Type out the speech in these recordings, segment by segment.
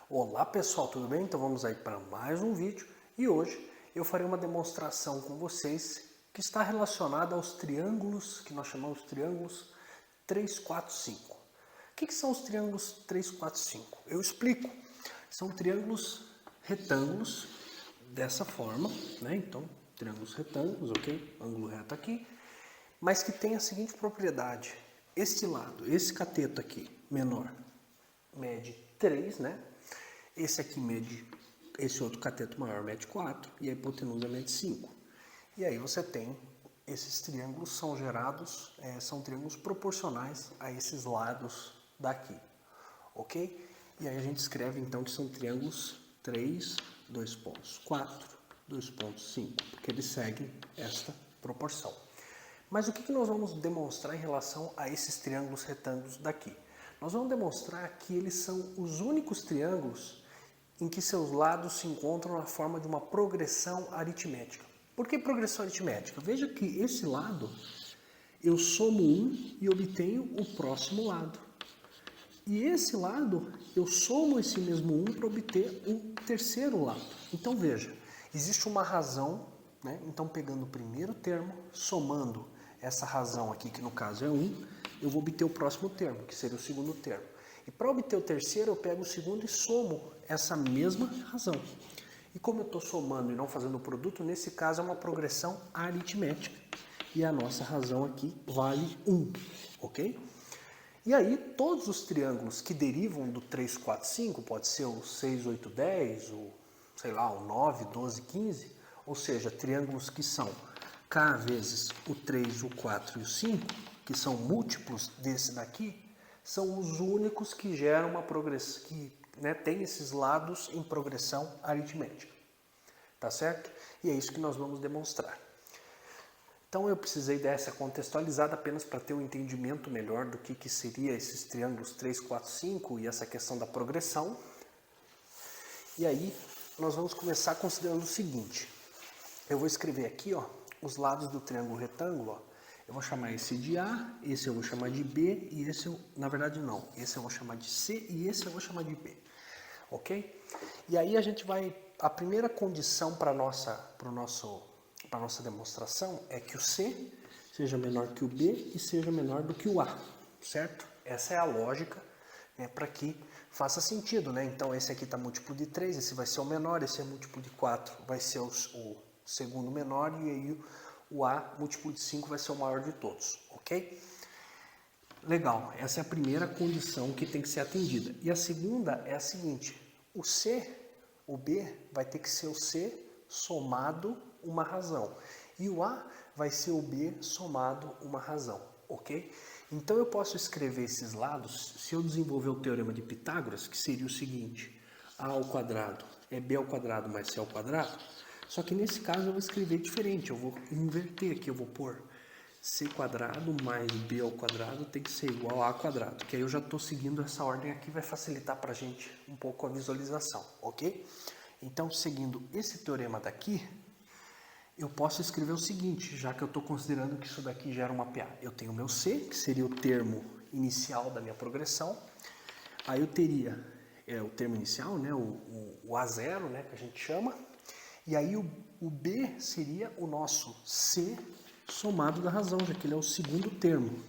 Olá pessoal, tudo bem? Então vamos aí para mais um vídeo e hoje eu farei uma demonstração com vocês que está relacionada aos triângulos que nós chamamos de triângulos 3, 4, 5. O que são os triângulos 3, 4, 5? Eu explico. São triângulos retângulos dessa forma, né? Então, triângulos retângulos, ok? Ângulo reto aqui, mas que tem a seguinte propriedade. Este lado, esse cateto aqui, menor, mede 3, né? Esse aqui mede, esse outro cateto maior mede 4 e a hipotenusa mede 5. E aí você tem, esses triângulos são gerados, são triângulos proporcionais a esses lados daqui, ok? E aí a gente escreve então que são triângulos 3, 2 pontos 4, 2 pontos 5, porque eles seguem esta proporção. Mas o que nós vamos demonstrar em relação a esses triângulos retângulos daqui? Nós vamos demonstrar que eles são os únicos triângulos em que seus lados se encontram na forma de uma progressão aritmética. Por que progressão aritmética? Veja que esse lado, eu somo 1 e obtenho o próximo lado. E esse lado, eu somo esse mesmo 1 para obter o terceiro lado. Então veja, existe uma razão, né? Então pegando o primeiro termo, somando essa razão aqui, que no caso é 1, eu vou obter o próximo termo, que seria o segundo termo. E para obter o terceiro, eu pego o segundo e somo essa mesma razão. E como eu estou somando e não fazendo o produto, nesse caso é uma progressão aritmética. E a nossa razão aqui vale 1, ok? E aí, todos os triângulos que derivam do 3, 4, 5, pode ser o 6, 8, 10, o, sei lá, o 9, 12, 15, ou seja, triângulos que são K vezes o 3, o 4 e o 5, que são múltiplos desse daqui, são os únicos que geram uma progressão, que tem esses lados em progressão aritmética. Tá certo? E é isso que nós vamos demonstrar. Então eu precisei dessa contextualizada apenas para ter um entendimento melhor do que seria esses triângulos 3, 4, 5 e essa questão da progressão. E aí nós vamos começar considerando o seguinte. Eu vou escrever aqui, ó, os lados do triângulo retângulo, ó. Eu vou chamar esse de A, esse eu vou chamar de B e esse eu, na verdade não, esse eu vou chamar de C e esse eu vou chamar de B, ok? E aí a gente vai, a primeira condição para a nossa demonstração é que o C seja menor que o B e seja menor do que o A, certo? Essa é a lógica, né, para que faça sentido, né? Então esse aqui está múltiplo de 3, esse vai ser o menor, esse é múltiplo de 4, vai ser o segundo menor e aí o A múltiplo de 5 vai ser o maior de todos, ok? Legal, essa é a primeira condição que tem que ser atendida. E a segunda é a seguinte, o B vai ter que ser o C somado uma razão. E o A vai ser o B somado uma razão, ok? Então eu posso escrever esses lados, se eu desenvolver o teorema de Pitágoras, que seria o seguinte, A ao quadrado é B ao quadrado mais C ao quadrado, só que nesse caso eu vou escrever diferente, eu vou inverter aqui, eu vou pôr C quadrado mais B ao quadrado tem que ser igual a quadrado, que aí eu já estou seguindo essa ordem aqui, vai facilitar para a gente um pouco a visualização, ok? Então, seguindo esse teorema daqui, eu posso escrever o seguinte, já que eu estou considerando que isso daqui gera uma PA. Eu tenho o meu C, que seria o termo inicial da minha progressão, aí eu teria o termo inicial, né, o A0, né, que a gente chama, e aí o B seria o nosso C somado da razão, já que ele é o segundo termo,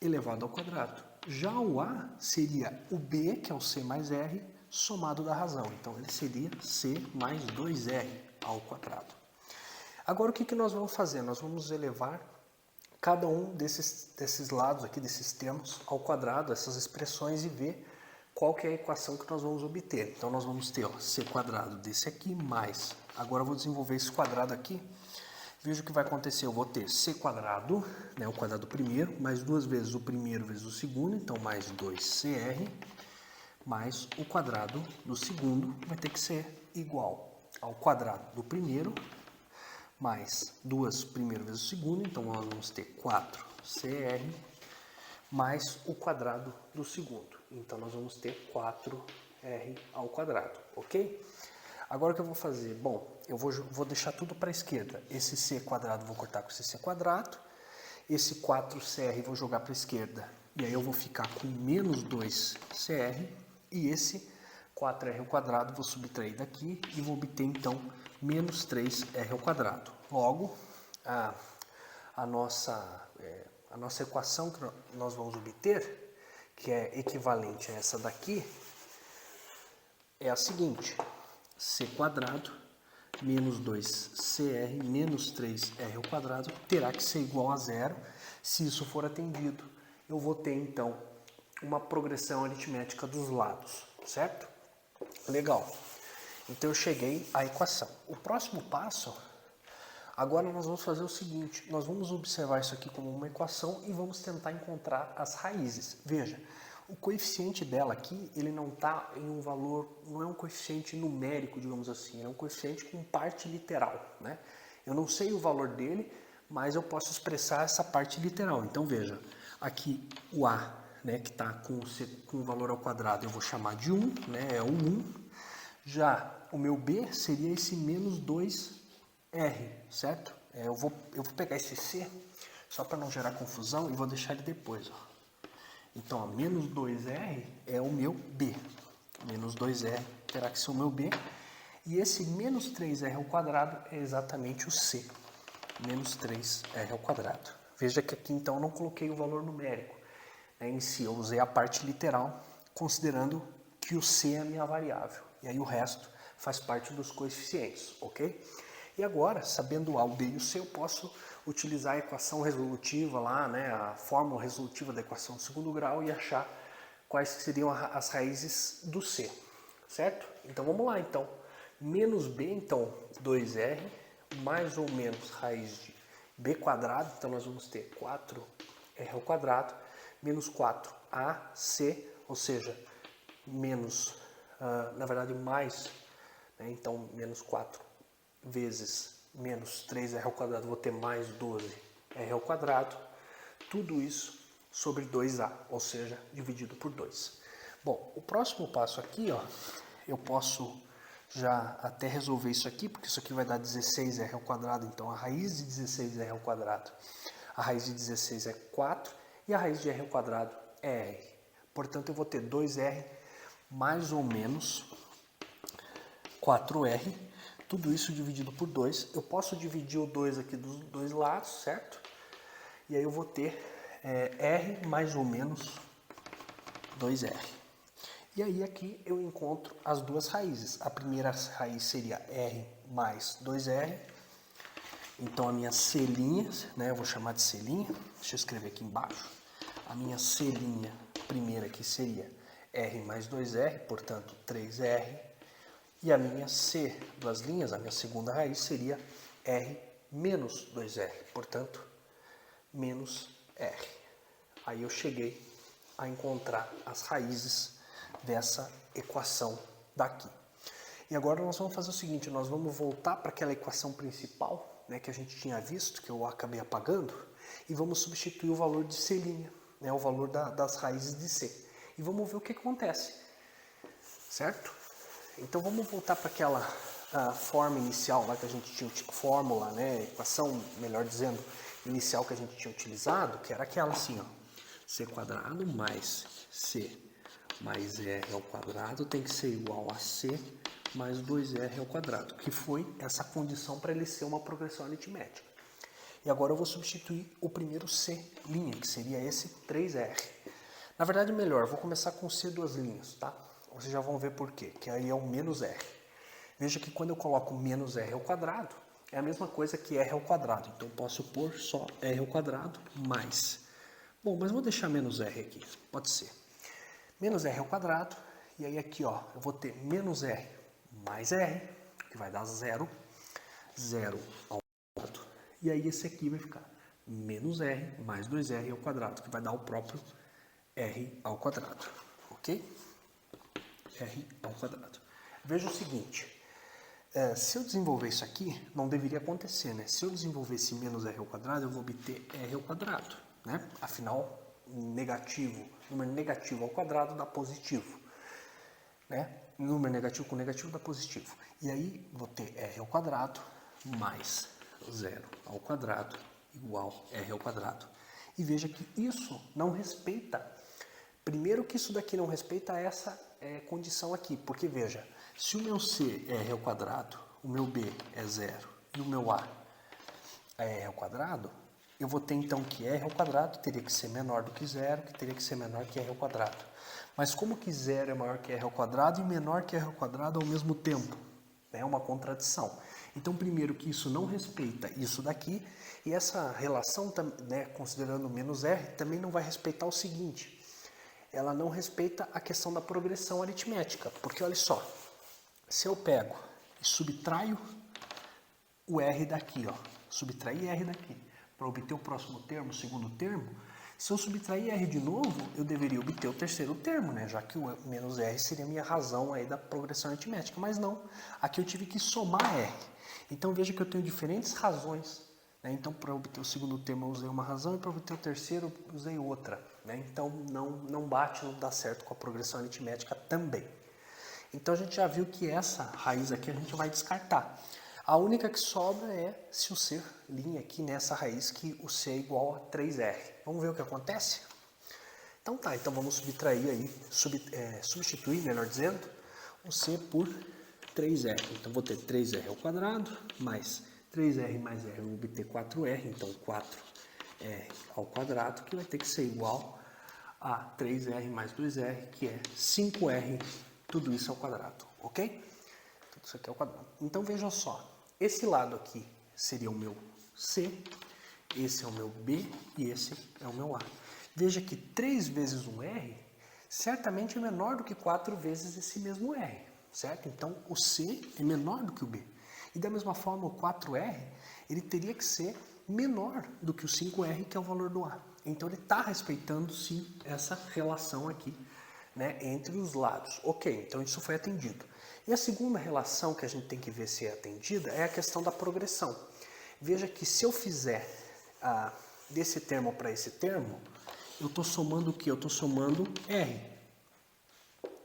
elevado ao quadrado. Já o A seria o B, que é o C mais R, somado da razão. Então ele seria C mais 2R ao quadrado. Agora o que nós vamos fazer? Nós vamos elevar cada um desses lados aqui, desses termos, ao quadrado, essas expressões, e ver qual que é a equação que nós vamos obter. Então nós vamos ter, ó, C quadrado desse aqui mais, agora eu vou desenvolver esse quadrado aqui, veja o que vai acontecer, eu vou ter C quadrado, né, o quadrado primeiro, mais duas vezes o primeiro vezes o segundo, então mais 2CR, mais o quadrado do segundo vai ter que ser igual ao quadrado do primeiro, mais 2 primeiro vezes o segundo, então nós vamos ter 4CR, mais o quadrado do segundo. Então nós vamos ter 4R ao quadrado, ok? Agora o que eu vou fazer? Bom, eu vou deixar tudo para a esquerda. Esse C quadrado vou cortar com esse C quadrado, esse 4CR vou jogar para a esquerda, e aí eu vou ficar com menos 2CR, e esse 4r ao quadrado, vou subtrair daqui e vou obter então menos 3r ao quadrado. Logo, a nossa equação que nós vamos obter, que é equivalente a essa daqui, é a seguinte: c quadrado menos 2cr menos 3r ao quadrado terá que ser igual a zero. Se isso for atendido, eu vou ter então uma progressão aritmética dos lados, certo? Legal. Então eu cheguei à equação. O próximo passo, agora nós vamos fazer o seguinte: nós vamos observar isso aqui como uma equação e vamos tentar encontrar as raízes. Veja, o coeficiente dela aqui, ele não está em um valor, não é um coeficiente numérico, digamos assim, é um coeficiente com parte literal, né? Eu não sei o valor dele, mas eu posso expressar essa parte literal. Então veja, aqui o A, né, que está com o valor ao quadrado, eu vou chamar de 1, né, é o 1. Já o meu B seria esse menos 2R, certo? Eu vou pegar esse C, só para não gerar confusão, e vou deixar ele depois, ó. Então, ó, menos 2R é o meu B. Menos 2R terá que ser o meu B. E esse menos 3R ao quadrado é exatamente o C. Menos 3R ao quadrado. Veja que aqui, então, eu não coloquei o valor numérico, né, em si. Eu usei a parte literal, considerando que o C é a minha variável. E aí o resto faz parte dos coeficientes, ok? E agora, sabendo o A, o B e o C, eu posso utilizar a equação resolutiva lá, né, a fórmula resolutiva da equação de segundo grau e achar quais seriam as raízes do C, certo? Então vamos lá, então. Menos B, então, 2R, mais ou menos raiz de B quadrado, então nós vamos ter 4R ao quadrado, menos 4AC, ou seja, menos, na verdade, mais, né, então menos 4 vezes menos 3r ao quadrado, vou ter mais 12r ao quadrado, tudo isso sobre 2a, ou seja, dividido por 2. Bom, o próximo passo aqui, ó, eu posso já até resolver isso aqui, porque isso aqui vai dar 16r ao quadrado, então a raiz de 16r ao quadrado, a raiz de 16 é 4 e a raiz de r ao quadrado é r. Portanto, eu vou ter 2r mais ou menos 4r, tudo isso dividido por 2. Eu posso dividir o 2 aqui dos dois lados, certo? E aí eu vou ter r mais ou menos 2r. E aí aqui eu encontro as duas raízes. A primeira raiz seria r mais 2r. Então a minha c', né, eu vou chamar de c', deixa eu escrever aqui embaixo. A minha c' primeira aqui seria r mais 2r, portanto 3r. E a minha C, duas linhas, a minha segunda raiz seria R menos 2R, portanto, menos R. Aí eu cheguei a encontrar as raízes dessa equação daqui. E agora nós vamos fazer o seguinte, nós vamos voltar para aquela equação principal, né, que a gente tinha visto, que eu acabei apagando, e vamos substituir o valor de C', né, o valor das raízes de C. E vamos ver o que acontece, certo? Então vamos voltar para aquela forma inicial lá que a gente tinha, fórmula, né, equação, melhor dizendo, inicial que a gente tinha utilizado, que era aquela assim, ó, c quadrado mais c mais r ao quadrado tem que ser igual a c mais 2r ao quadrado, que foi essa condição para ele ser uma progressão aritmética. E agora eu vou substituir o primeiro c', que seria esse 3r. Na verdade, melhor, vou começar com c duas linhas, tá? Vocês já vão ver por quê, que aí é o menos r. Veja que quando eu coloco menos r ao quadrado, é a mesma coisa que r ao quadrado. Então eu posso pôr só r ao quadrado mais. Bom, mas vou deixar menos r aqui, pode ser. Menos r ao quadrado, e aí aqui, ó, eu vou ter menos r mais r, que vai dar 0, 0 ao quadrado. E aí esse aqui vai ficar menos r mais 2r ao quadrado, que vai dar o próprio r ao quadrado, ok? R ao quadrado. Veja o seguinte, se eu desenvolver isso aqui, não deveria acontecer, né? Se eu desenvolver esse menos r ao quadrado, eu vou obter r ao quadrado, né? Afinal, número negativo ao quadrado dá positivo, né? Número negativo com negativo dá positivo. E aí, vou ter r ao quadrado mais 0 ao quadrado igual r ao quadrado. E veja que isso não respeita. Primeiro que isso daqui não respeita essa condição aqui, porque veja, se o meu C é R ao quadrado, o meu B é 0 e o meu A é R ao quadrado, eu vou ter então que R ao quadrado teria que ser menor do que 0, que teria que ser menor que R ao quadrado. Mas como que 0 é maior que R ao quadrado e menor que R ao quadrado ao mesmo tempo? É uma contradição. Então, primeiro que isso não respeita isso daqui, e essa relação, né, considerando menos R, também não vai respeitar o seguinte, ela não respeita a questão da progressão aritmética, porque olha só, se eu pego e subtraio o R daqui, ó, subtrair R daqui, para obter o próximo termo, o segundo termo, se eu subtrair R de novo, eu deveria obter o terceiro termo, né? Já que o menos R seria a minha razão aí da progressão aritmética, mas não. Aqui eu tive que somar R. Então veja que eu tenho diferentes razões, né? Então para obter o segundo termo eu usei uma razão e para obter o terceiro eu usei outra, né? Então não bate, não dá certo com a progressão aritmética também. Então a gente já viu que essa raiz aqui a gente vai descartar. A única que sobra é se o C linha aqui nessa raiz que o C é igual a 3R. Vamos ver o que acontece? Então tá, então vamos subtrair aí, substituir, melhor dizendo, o C por 3R. Então vou ter 3R ao quadrado mais 3R mais R, eu vou obter 4R, então 4R ao quadrado, que vai ter que ser igual a 3R mais 2R, que é 5R, tudo isso ao quadrado, ok? Tudo isso aqui ao quadrado. Então veja só, esse lado aqui seria o meu C, esse é o meu B e esse é o meu A. Veja que 3 vezes um R certamente é menor do que 4 vezes esse mesmo R, certo? Então o C é menor do que o B. E da mesma forma o 4R, ele teria que ser menor do que o 5R, que é o valor do A. Então ele está respeitando sim essa relação aqui, né, entre os lados. Ok, então isso foi atendido. E a segunda relação que a gente tem que ver se é atendida é a questão da progressão. Veja que se eu fizer desse termo para esse termo, eu estou somando o que? Eu estou somando R,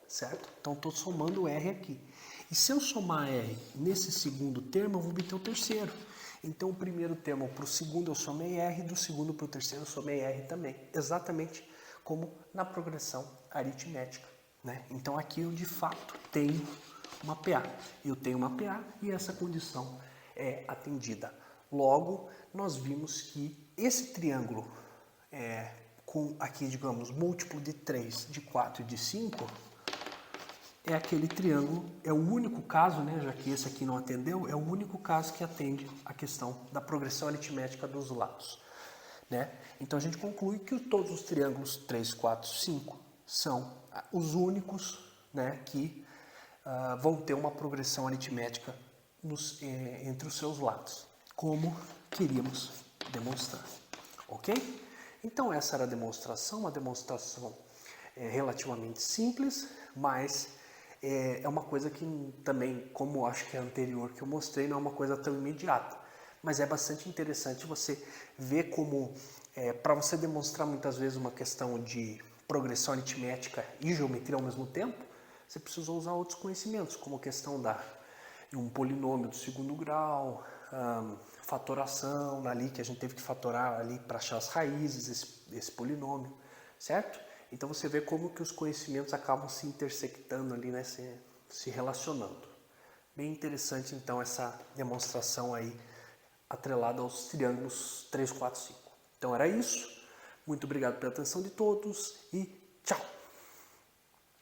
certo? Então estou somando R aqui. E se eu somar R nesse segundo termo, eu vou obter o terceiro. Então o primeiro termo para o segundo eu somei R, do segundo para o terceiro eu somei R também. Exatamente como na progressão aritmética, né? Então aqui eu de fato tenho uma PA. Eu tenho uma PA e essa condição é atendida. Logo, nós vimos que esse triângulo com aqui, digamos, múltiplo de 3, de 4 e de 5, é aquele triângulo, é o único caso, né, já que esse aqui não atendeu, é o único caso que atende a questão da progressão aritmética dos lados, né? Então a gente conclui que todos os triângulos 3, 4, 5 são os únicos, né, que vão ter uma progressão aritmética entre os seus lados, como queríamos demonstrar, ok? Então essa era a demonstração, uma demonstração relativamente simples, mas é uma coisa que também, como acho que é a anterior que eu mostrei, não é uma coisa tão imediata, mas é bastante interessante você ver como, para você demonstrar muitas vezes uma questão de progressão aritmética e geometria ao mesmo tempo, você precisa usar outros conhecimentos, como a questão de um polinômio do segundo grau, fatoração, ali que a gente teve que fatorar ali para achar as raízes desse polinômio, certo? Então você vê como que os conhecimentos acabam se intersectando ali, né, se relacionando. Bem interessante então essa demonstração aí atrelada aos triângulos 3, 4, 5. Então era isso. Muito obrigado pela atenção de todos e tchau!